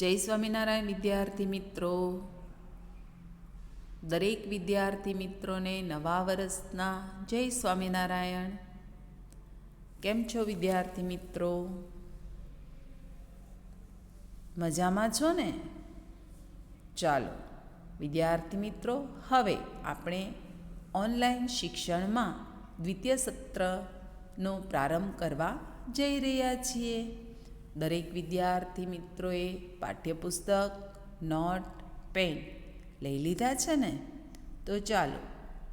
જય સ્વામિનારાયણ વિદ્યાર્થી મિત્રો. દરેક વિદ્યાર્થી મિત્રોને નવા વર્ષના જય સ્વામિનારાયણ. કેમ છો વિદ્યાર્થી મિત્રો? મજામાં છો ને? ચાલો વિદ્યાર્થી મિત્રો, હવે આપણે ઓનલાઈન શિક્ષણમાં દ્વિતીય સત્રનો પ્રારંભ કરવા જઈ રહ્યા છીએ. દરેક વિદ્યાર્થી મિત્રોએ પાઠ્યપુસ્તક, નોટ, પેન લઈ લીધા છે ને? તો ચાલો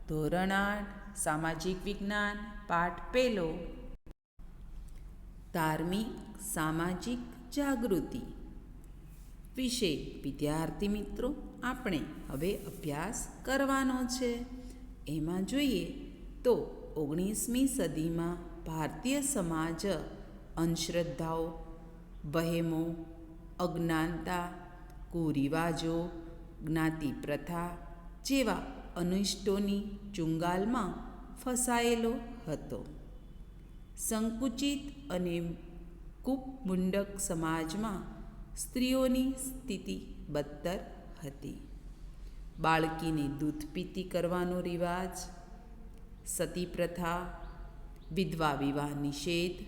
ધોરણ 8 સામાજિક વિજ્ઞાન પાઠ પહેલો, ધાર્મિક સામાજિક જાગૃતિ વિશે વિદ્યાર્થી મિત્રો આપણે હવે અભ્યાસ કરવાનો છે. એમાં જોઈએ તો 19મી સદીમાં ભારતીય સમાજ અંધશ્રદ્ધાઓ, વહેમો, અજ્ઞાનતા, કુરિવાજો, જ્ઞાતિ પ્રથા જેવા અનિષ્ટોની ચુંગાલમાં ફસાયેલો હતો. સંકુચિત અને કુપમુંડક સમાજમાં સ્ત્રીઓની સ્થિતિ બદતર હતી. બાળકીને દૂધ પીતી કરવાનો રિવાજ, સતી પ્રથા, વિધવા વિવાહ નિષેધ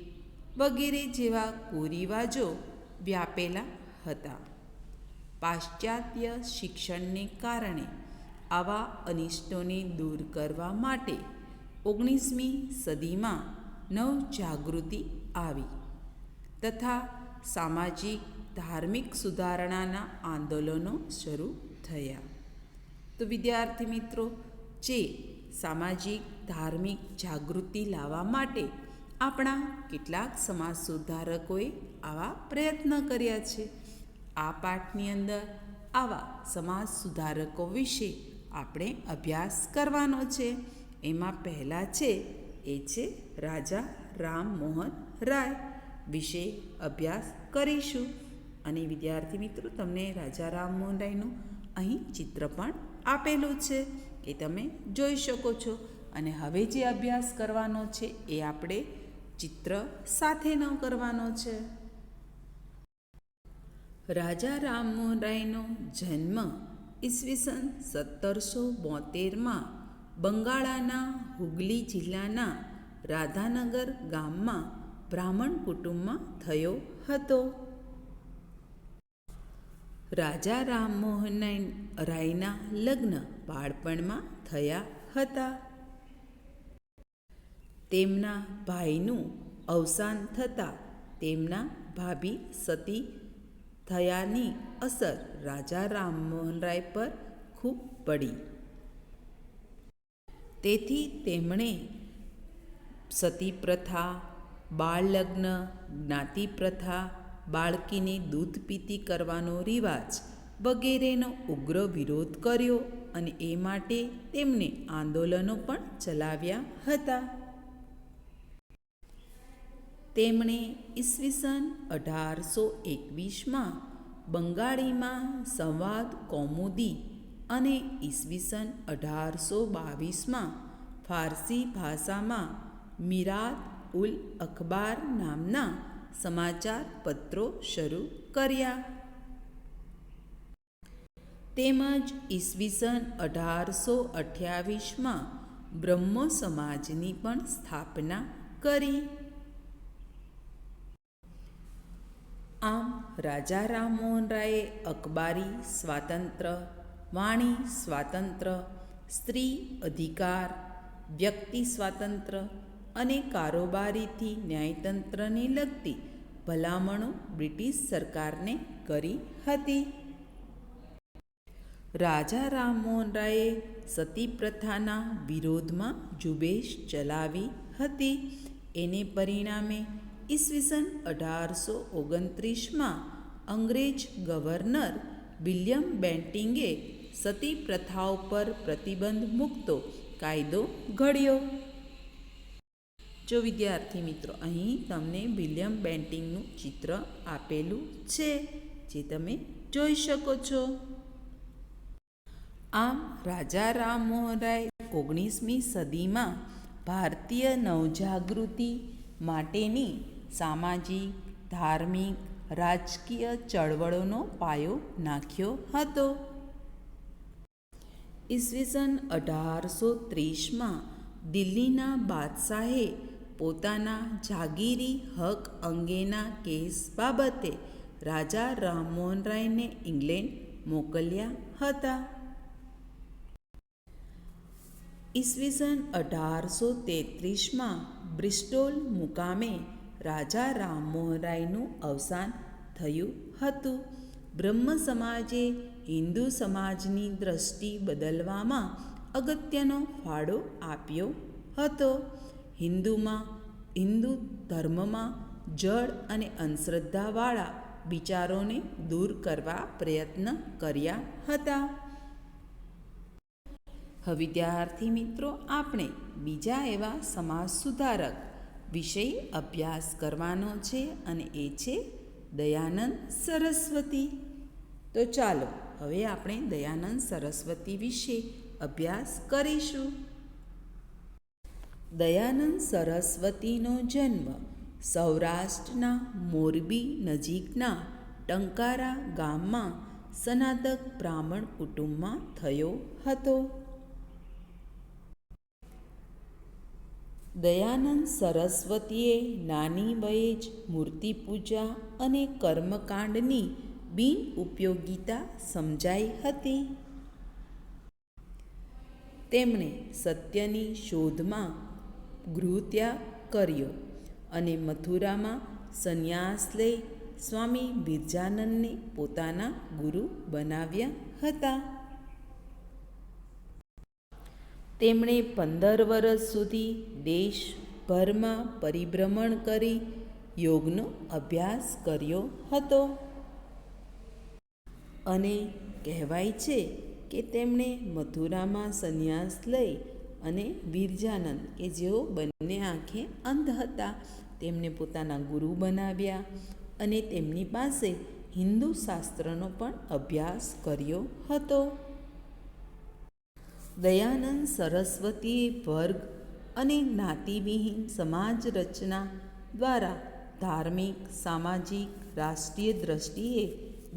વગેરે જેવા કુરિવાજો વ્યાપેલા હતા. પાશ્ચાત્ય શિક્ષણને કારણે આવા અનિષ્ટોને દૂર કરવા માટે 19મી સદીમાં નવજાગૃતિ આવી તથા સામાજિક ધાર્મિક સુધારણાના આંદોલનો શરૂ થયા. તો વિદ્યાર્થી મિત્રો, જે સામાજિક ધાર્મિક જાગૃતિ લાવવા માટે આપણા કેટલાક સમાજ સુધારકોએ આવા પ્રયત્ન કર્યા છે. આ પાઠની અંદર આવા સમાજ સુધારકો વિશે આપણે અભ્યાસ કરવાનો છે. એમાં પહેલાં છે એ છે રાજા રામમોહન રાય વિશે અભ્યાસ કરીશું. અને વિદ્યાર્થી મિત્રો, તમને રાજા રામમોહન રાયનું અહીં ચિત્ર પણ આપેલું છે એ તમે જોઈ શકો છો. અને હવે જે અભ્યાસ કરવાનો છે એ આપણે ચિત્ર સાથે ન કરવાનો છે. રાજા રામમોહન રાયનો જન્મ ઈસવીસન 1772માં બંગાળાના હુગલી જિલ્લાના રાધાનગર ગામમાં બ્રાહ્મણ કુટુંબમાં થયો હતો. રાજા રામમોહન રાયના લગ્ન બાળપણમાં થયા હતા. તેમના ભાઈનું અવસાન થતાં તેમના ભાભી સતી થયાની અસર રાજા રામમોહન રાય પર ખૂબ પડી. તેથી તેમણે સતી પ્રથા, બાળ લગ્ન, જ્ઞાતિ પ્રથા, બાળકીને દૂધ પીતી કરવાનો રિવાજ વગેરેનો ઉગ્ર વિરોધ કર્યો અને એ માટે તેમણે આંદોલનો પણ ચલાવ્યા હતા. તેમણે ઈસવીસન 1821માં બંગાળીમાં સંવાદ કૌમુદી અને ઈસવીસન 1822માં ફારસી ભાષામાં મિરાત ઉલ અખબાર નામના સમાચાર પત્રો શરૂ કર્યા. તેમજ ઈસવીસન 1828માં બ્રહ્મ સમાજની પણ સ્થાપના કરી. આમ રાજા રામમોહન રાયે અખબારી સ્વાતંત્ર્ય, વાણી સ્વાતંત્ર્ય, સ્ત્રી અધિકાર, વ્યક્તિ સ્વાતંત્ર્ય અને કારોબારીથી ન્યાયતંત્રને લગતી ભલામણો બ્રિટિશ સરકારને કરી હતી. રાજા રામમોહન રાયે સતી પ્રથાના વિરોધમાં ઝુંબેશ ચલાવી હતી. એને પરિણામે ઈસવીસન 1829માં અંગ્રેજ ગવર્નર વિલિયમ બેન્ટિંગે સતી પ્રથાઓ પર પ્રતિબંધ મૂકતો કાયદો ઘડ્યો. જો વિદ્યાર્થી મિત્રો, અહીં તમને વિલિયમ બેન્ટિંગનું ચિત્ર આપેલું છે જે તમે જોઈ શકો છો. આમ રાજા રામમોહન રાય 19મી સદીમાં ભારતીય નવજાગૃતિ માટેની સામાજિક, ધાર્મિક રાજકીય ચળવળોનો પાયો નાખ્યો હતો. ઈસવીસન 1830માં દિલ્હીના બાદશાહે પોતાના જાગીરી હક અંગેના કેસ બાબતે રાજા રામમોહન રાયને ઇંગ્લેન્ડ મોકલ્યા હતા. ઈસવીસન 1833માં બ્રિસ્ટોલ મુકામે રાજા રામમોહન રાયનું અવસાન થયું હતું. બ્રહ્મ સમાજે હિન્દુ સમાજની દ્રષ્ટિ બદલવામાં અગત્યનો ફાળો આપ્યો હતો. હિન્દુ ધર્મમાં જડ અને અંધશ્રદ્ધાવાળા વિચારોને દૂર કરવા પ્રયત્ન કર્યા હતા. હવે વિદ્યાર્થી મિત્રો, આપણે બીજા એવા સમાજ સુધારક વિષય અભ્યાસ કરવાનો છે અને એ છે દયાનંદ સરસ્વતી. તો ચાલો હવે આપણે દયાનંદ સરસ્વતી વિશે અભ્યાસ કરીશું. દયાનંદ સરસ્વતીનો જન્મ સૌરાષ્ટ્રના મોરબી નજીકના ટંકારા ગામમાં સનાતક બ્રાહ્મણ કુટુંબમાં થયો હતો. દયાનંદ સરસ્વતીએ નાની વયે જ મૂર્તિપૂજા અને કર્મકાંડની બિનઉપયોગિતા સમજાઈ હતી. તેમણે સત્યની શોધમાં ગૃહત્યાગ કર્યો અને મથુરામાં સંન્યાસ લઈ સ્વામી બિરજાનંદને પોતાના ગુરુ બનાવ્યા હતા. તેમણે 15 વર્ષ સુધી દેશભરમાં પરિભ્રમણ કરી યોગનો અભ્યાસ કર્યો હતો અને કહેવાય છે કે તેમણે મથુરામાં સંન્યાસ લઈ અને બિરજાનંદ કે જેઓ બંને આંખે અંધ હતા તેમને પોતાના ગુરુ બનાવ્યા અને તેમની પાસે હિન્દુ શાસ્ત્રનો પણ અભ્યાસ કર્યો હતો. દયાનંદ સરસ્વતીએ વર્ગ અને જ્ઞાતિવિહીન સમાજ રચના દ્વારા ધાર્મિક, સામાજિક, રાષ્ટ્રીય દ્રષ્ટિએ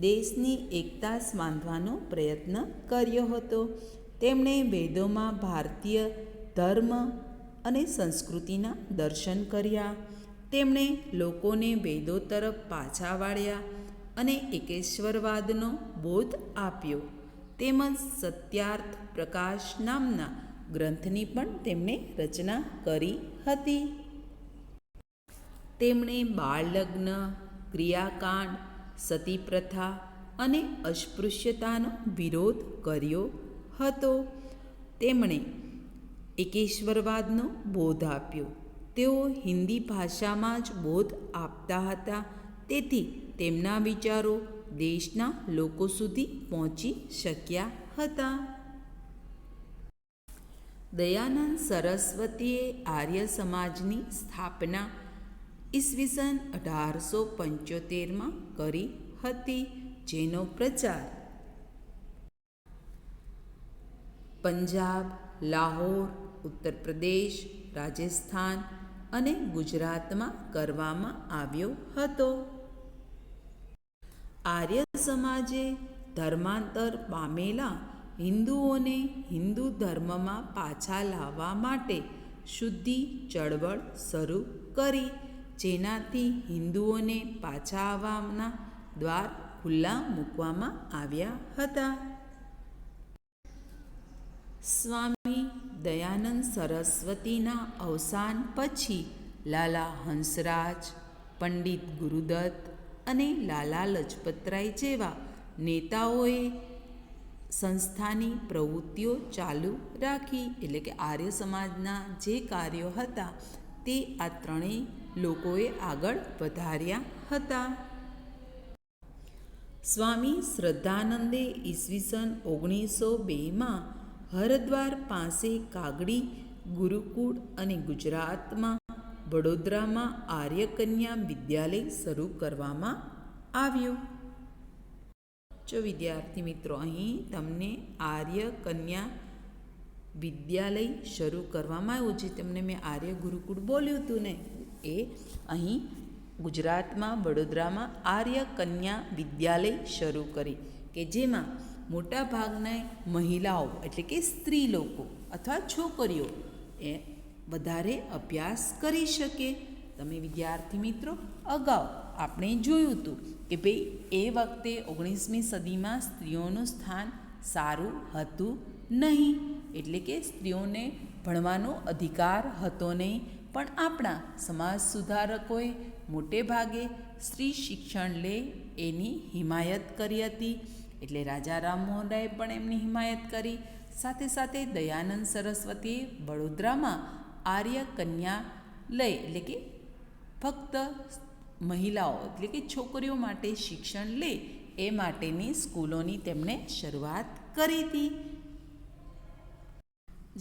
દેશની એકતા સાંધવાનો પ્રયત્ન કર્યો હતો. તેમણે વેદોમાં ભારતીય ધર્મ અને સંસ્કૃતિના દર્શન કર્યા. તેમણે લોકોને વેદો તરફ પાછા વાળ્યા અને એકેશ્વરવાદનો બોધ આપ્યો. તેમજ સત્યાર્થ પ્રકાશ નામના ગ્રંથની પણ તેમણે રચના કરી હતી. તેમણે બાળલગ્ન, ક્રિયાકાંડ, સતી પ્રથા અને અસ્પૃશ્યતાનો વિરોધ કર્યો હતો. તેમણે એકેશ્વરવાદનો બોધ આપ્યો. તેઓ હિન્દી ભાષામાં જ બોધ આપતા હતા, તેથી તેમના વિચારો દેશના લોકો સુધી પહોંચી શક્યા હતા. દયાનંદ સરસ્વતીએ આર્ય સમાજની સ્થાપના ઈસવીસન 1875માં કરી હતી, જેનો પ્રચાર પંજાબ, લાહોર, ઉત્તર પ્રદેશ, રાજસ્થાન અને ગુજરાતમાં કરવામાં આવ્યો હતો. આર્ય સમાજે ધર્માંતર પામેલા હિન્દુઓને હિન્દુ ધર્મમાં પાછા લાવવા માટે શુદ્ધિ ચળવળ શરૂ કરી, જેનાથી હિન્દુઓને પાછા આવવાના દ્વાર ખુલ્લા મૂકવામાં આવ્યા હતા. સ્વામી દયાનંદ સરસ્વતીના અવસાન પછી લાલા હંસરાજ, પંડિત ગુરુદત્ત અને લાલા લજપતરાય જેવા નેતાઓએ સંસ્થાની પ્રવૃત્તિઓ ચાલુ રાખી. એટલે કે આર્ય સમાજના જે કાર્યો હતા તે આ ત્રણેય લોકોએ આગળ વધાર્યા હતા. સ્વામી શ્રદ્ધાનંદે ઈસવીસન 1902માં હરદ્વાર પાસે કાગડી ગુરુકુળ અને ગુજરાતમાં વડોદરામાં આર્ય કન્યા વિદ્યાલય શરૂ કરવામાં આવ્યું. જો વિદ્યાર્થી મિત્રો, અહીં તમને આર્ય કન્યા વિદ્યાલય શરૂ કરવામાં આવ્યું છે. તમને મેં આર્ય ગુરુકુળ બોલ્યું હતું ને, એ અહીં ગુજરાતમાં વડોદરામાં આર્ય કન્યા વિદ્યાલય શરૂ કરી કે જેમાં મોટાભાગના મહિલાઓ એટલે કે સ્ત્રી લોકો અથવા છોકરીઓ એ વધારે અભ્યાસ કરી શકે. તમે વિદ્યાર્થી મિત્રો અગાઉ આપણે જોયું હતું કે ભાઈ એ વખતે 19મી સદીમાં સ્ત્રીઓનું સ્થાન સારું હતું નહીં, એટલે કે સ્ત્રીઓને ભણવાનો અધિકાર હતો નહીં. પણ આપણા સમાજ સુધારકોએ મોટે ભાગે સ્ત્રી શિક્ષણ લે એની હિમાયત કરી હતી. એટલે રાજા રામમોહન રાયે પણ એમની હિમાયત કરી. સાથે સાથે દયાનંદ સરસ્વતીએ વડોદરામાં આર્ય કન્યાલય એટલે કે ફક્ત મહિલાઓ એટલે કે છોકરીઓ માટે શિક્ષણ લે એ માટેની સ્કૂલોની તેમણે શરૂઆત કરી હતી,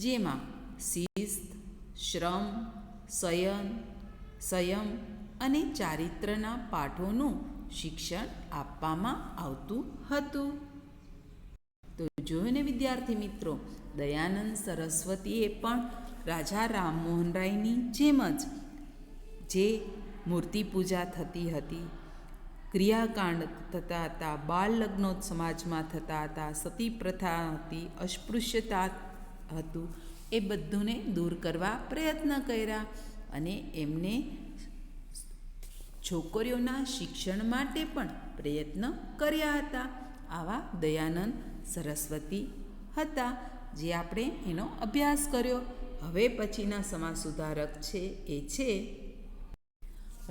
જેમાં શિસ્ત, શ્રમ, સંયમ અને ચારિત્રના પાઠોનું શિક્ષણ આપવામાં આવતું હતું. તો જોયું ને વિદ્યાર્થી મિત્રો, દયાનંદ સરસ્વતીએ પણ રાજા રામમોહન રાયની જેમ જ જે મૂર્તિ પૂજા થતી હતી, ક્રિયાકાંડ થતા હતા, બાળ લગ્નો સમાજમાં થતા હતા, સતી પ્રથા હતી, અસ્પૃશ્યતા હતું, એ બધુંને દૂર કરવા પ્રયત્ન કર્યા અને એમને છોકરીઓના શિક્ષણ માટે પણ પ્રયત્ન કર્યા હતા. આવા દયાનંદ સરસ્વતી હતા, જે આપણે એનો અભ્યાસ કર્યો. હવે પછીના સમાજ સુધારક છે એ છે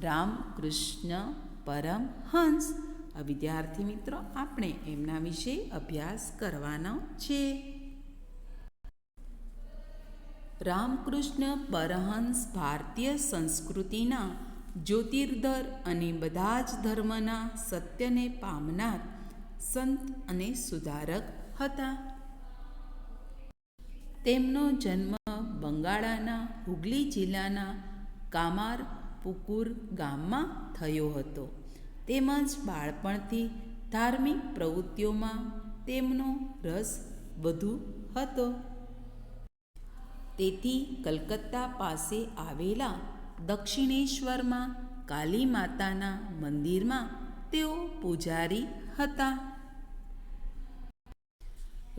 રામકૃષ્ણ પરમહંસ. આ વિદ્યાર્થી મિત્રો આપણે એમના વિશે અભ્યાસ કરવાનો છે. રામકૃષ્ણ પરમહંસ ભારતીય સંસ્કૃતિના જ્યોતિર્ધર અને બધા જ ધર્મના સત્યને પામનાર સંત અને સુધારક હતા. તેમનો જન્મ બંગાળાના હુગલી જિલ્લાના કામારપુકુર ગામમાં થયો હતો. તેમજ બાળપણથી ધાર્મિક પ્રવૃત્તિઓમાં તેમનો રસ વધુ હતો. તેથી કલકત્તા પાસે આવેલા દક્ષિણેશ્વરમાં કાલી માતાના મંદિરમાં તેઓ પૂજારી હતા.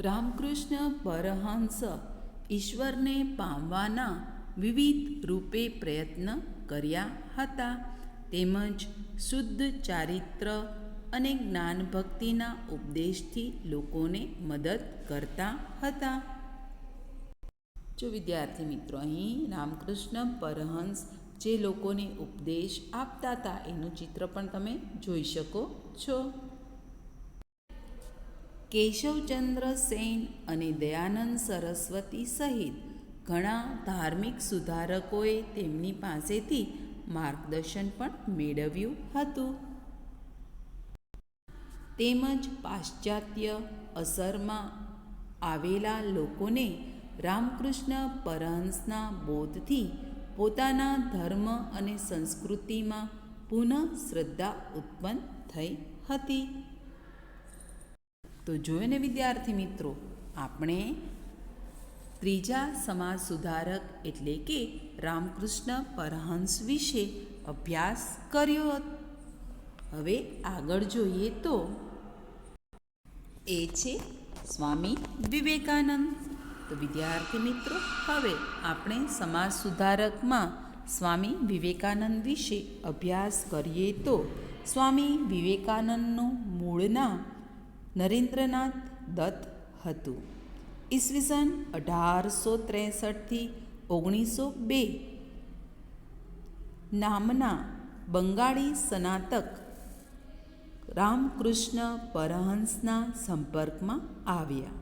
રામકૃષ્ણ પરમહંસ ઈશ્વરને પામવાના વિવિધ રૂપે પ્રયત્ન કર્યા હતા, તેમજ શુદ્ધ ચારિત્ર અને જ્ઞાન ભક્તિના ઉપદેશથી લોકોને મદદ કરતા હતા. જો વિદ્યાર્થી મિત્રો, અહીં રામકૃષ્ણ પરમહંસ જે લોકોને ઉપદેશ આપતા હતા એનું ચિત્ર પણ તમે જોઈ શકો છો. કેશવચંદ્ર સેન અને દયાનંદ સરસ્વતી સહિત ઘણા ધાર્મિક સુધારકોએ તેમની પાસેથી માર્ગદર્શન પણ મેળવ્યું હતું. તેમજ પાશ્ચાત્ય અસરમાં આવેલા લોકોને રામકૃષ્ણ પરમહંસના બોધથી પોતાના ધર્મ અને સંસ્કૃતિમાં પુનઃ શ્રદ્ધા ઉત્પન્ન થઈ હતી. તો જોયું ને વિદ્યાર્થી મિત્રો, આપણે ત્રીજા સમાજ સુધારક એટલે કે રામકૃષ્ણ પરમહંસ વિશે અભ્યાસ કર્યો. હવે આગળ જોઈએ તો એ છે સ્વામી વિવેકાનંદ. તો વિદ્યાર્થી મિત્રો, હવે આપણે સમાજ સુધારકમાં સ્વામી વિવેકાનંદ વિશે અભ્યાસ કરીએ તો સ્વામી વિવેકાનંદનું મૂળ નામ નરેન્દ્રનાથ દત્ત હતું. ઈસવીસન 1863થી 1902 નામના બંગાળી સ્નાતક રામકૃષ્ણ પરમહંસના સંપર્કમાં આવ્યા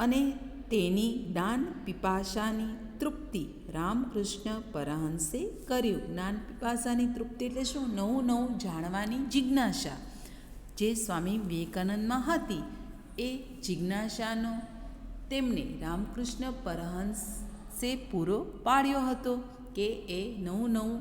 અને તેની જ્ઞાન પિપાસાની તૃપ્તિ રામકૃષ્ણ પરમહંસે કર્યું. જ્ઞાન પિપાસાની તૃપ્તિ એટલે શું? નવું નવું જાણવાની જિજ્ઞાસા જે સ્વામી વિવેકાનંદમાં હતી, એ જિજ્ઞાસાનો તેમને રામકૃષ્ણ પરમહંસે પૂરો પાડ્યો હતો કે એ નવું નવું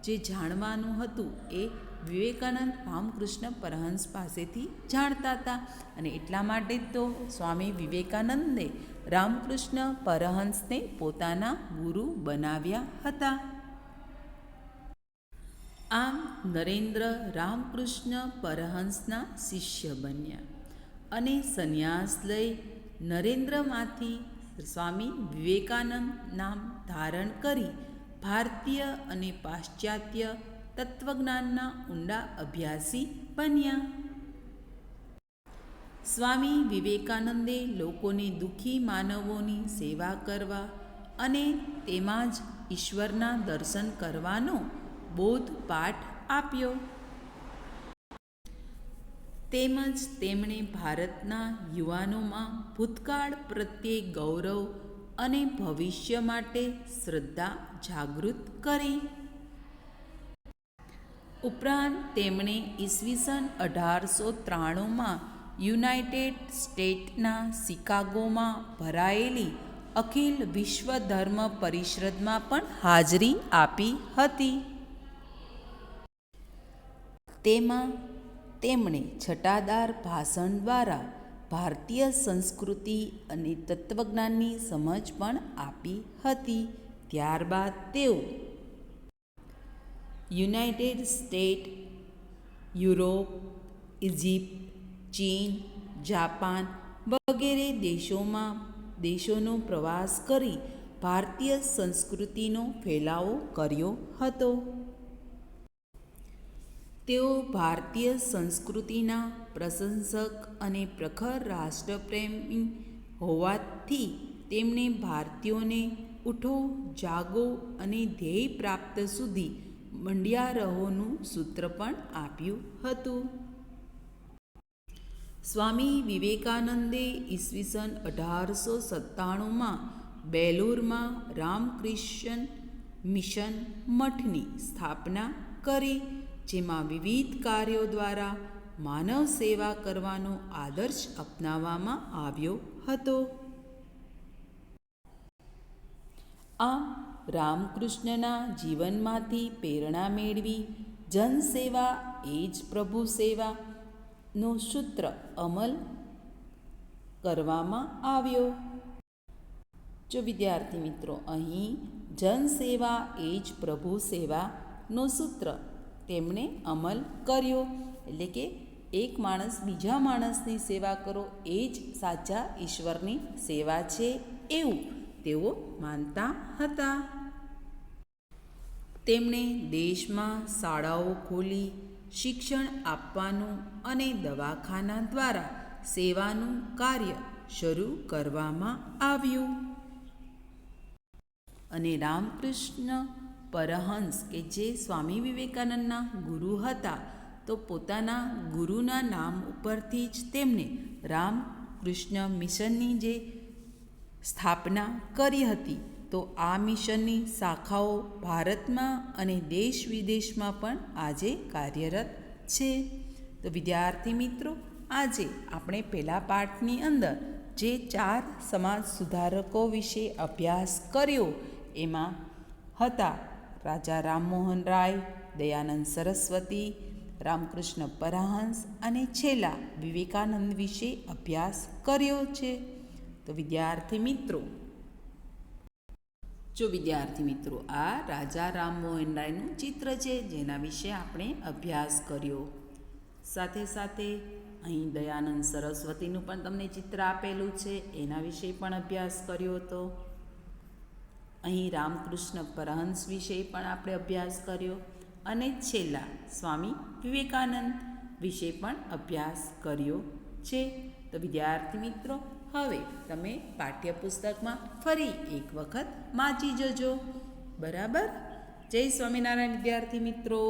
જે જાણવાનું હતું એ વિવેકાનંદ રામકૃષ્ણ પરમહંસ પાસેથી જાણતા હતા. અને એટલા માટે તો સ્વામી વિવેકાનંદે રામકૃષ્ણ પરમહંસને પોતાના ગુરુ બનાવ્યા હતા. આમ નરેન્દ્ર રામકૃષ્ણ પરમહંસના શિષ્ય બન્યા અને સંન્યાસ લઈ નરેન્દ્રમાંથી સ્વામી વિવેકાનંદ નામ ધારણ કરી ભારતીય અને પાશ્ચાત્ય તત્વજ્ઞાનના ઊંડા અભ્યાસી બન્યા. સ્વામી વિવેકાનંદે લોકોને દુઃખી માનવોની સેવા કરવા અને તેમાં જ ઈશ્વરના દર્શન કરવાનો બોધપાઠ આપ્યો. તેમજ તેમણે ભારતના યુવાનોમાં ભૂતકાળ પ્રત્યે ગૌરવ અને ભવિષ્ય માટે શ્રદ્ધા જાગૃત કરી. ઉપરાંત તેમણે ઈસવીસન 1893માં યુનાઇટેડ સ્ટેટ્સના શિકાગોમાં ભરાયેલી અખિલ વિશ્વ ધર્મ પરિષદમાં પણ હાજરી આપી હતી. તેમાં તેમણે છટાદાર ભાષણ દ્વારા ભારતીય સંસ્કૃતિ અને તત્વજ્ઞાનની સમજ પણ આપી હતી. ત્યારબાદ તેઓ યુનાઇટેડ સ્ટેટ, યુરોપ, ઇજિપ્ત, ચીન, જાપાન વગેરે દેશોનો પ્રવાસ કરી ભારતીય સંસ્કૃતિનો ફેલાવો કર્યો હતો. તેઓ ભારતીય સંસ્કૃતિના પ્રશંસક અને પ્રખર રાષ્ટ્રપ્રેમી હોવાથી તેમણે ભારતીયોને ઉઠો, જાગો અને ધ્યેય પ્રાપ્ત સુધી મંડ્યા રહોનું સૂત્ર પણ આપ્યું હતું. સ્વામી વિવેકાનંદે ઈસવીસન 1897માં બેલુરમાં રામકૃષ્ણ મિશન મઠની સ્થાપના કરી, જેમાં વિવિધ કાર્યો દ્વારા માનવ સેવા કરવાનો આદર્શ અપનાવવામાં આવ્યો હતો. આમ રામકૃષ્ણના જીવનમાંથી પ્રેરણા મેળવી જનસેવા એ જ પ્રભુ સેવાનો સૂત્ર અમલ કરવામાં આવ્યો. જો વિદ્યાર્થી મિત્રો, અહીં જનસેવા એ જ પ્રભુ સેવાનો સૂત્ર તેમણે અમલ કર્યો, એટલે કે એક માણસ બીજા માણસની સેવા કરો એ જ સાચા ઈશ્વરની સેવા છે એવું તેઓ માનતા હતા. તેમણે દેશમાં શાળાઓ ખોલી શિક્ષણ આપવાનું અને દવાખાના દ્વારા સેવાનું કાર્ય શરૂ કરવામાં આવ્યું. અને રામકૃષ્ણ પરમહંસ કે જે સ્વામી વિવેકાનંદના ગુરુ હતા, તો પોતાના ગુરુના નામ ઉપરથી જ તેમણે રામકૃષ્ણ મિશનની જે સ્થાપના કરી હતી. તો આ મિશનની શાખાઓ ભારતમાં અને દેશ વિદેશમાં પણ આજે કાર્યરત છે. તો વિદ્યાર્થી મિત્રો, આજે આપણે પહેલા પાઠની અંદર જે 4 સમાજ સુધારકો વિશે અભ્યાસ કર્યો એમાં હતા રાજા રામમોહન રાય, દયાનંદ સરસ્વતી, રામકૃષ્ણ પરમહંસ અને છેલ્લા વિવેકાનંદ વિશે અભ્યાસ કર્યો છે. તો વિદ્યાર્થી મિત્રો, આ રાજા રામમોહન રાયનું ચિત્ર છે જેના વિશે આપણે અભ્યાસ કર્યો. સાથે સાથે અહીં દયાનંદ સરસ્વતીનું પણ તમને ચિત્ર આપેલું છે, એના વિશે પણ અભ્યાસ કર્યો હતો. અહીં રામકૃષ્ણ પરમહંસ વિશે પણ આપણે અભ્યાસ કર્યો અને છેલ્લા સ્વામી વિવેકાનંદ વિશે પણ અભ્યાસ કર્યો છે. તો વિદ્યાર્થી મિત્રો, હવે તમે પાઠ્યપુસ્તકમાં ફરી એક વખત વાંચી જજો. બરાબર? જય સ્વામિનારાયણ વિદ્યાર્થી મિત્રો.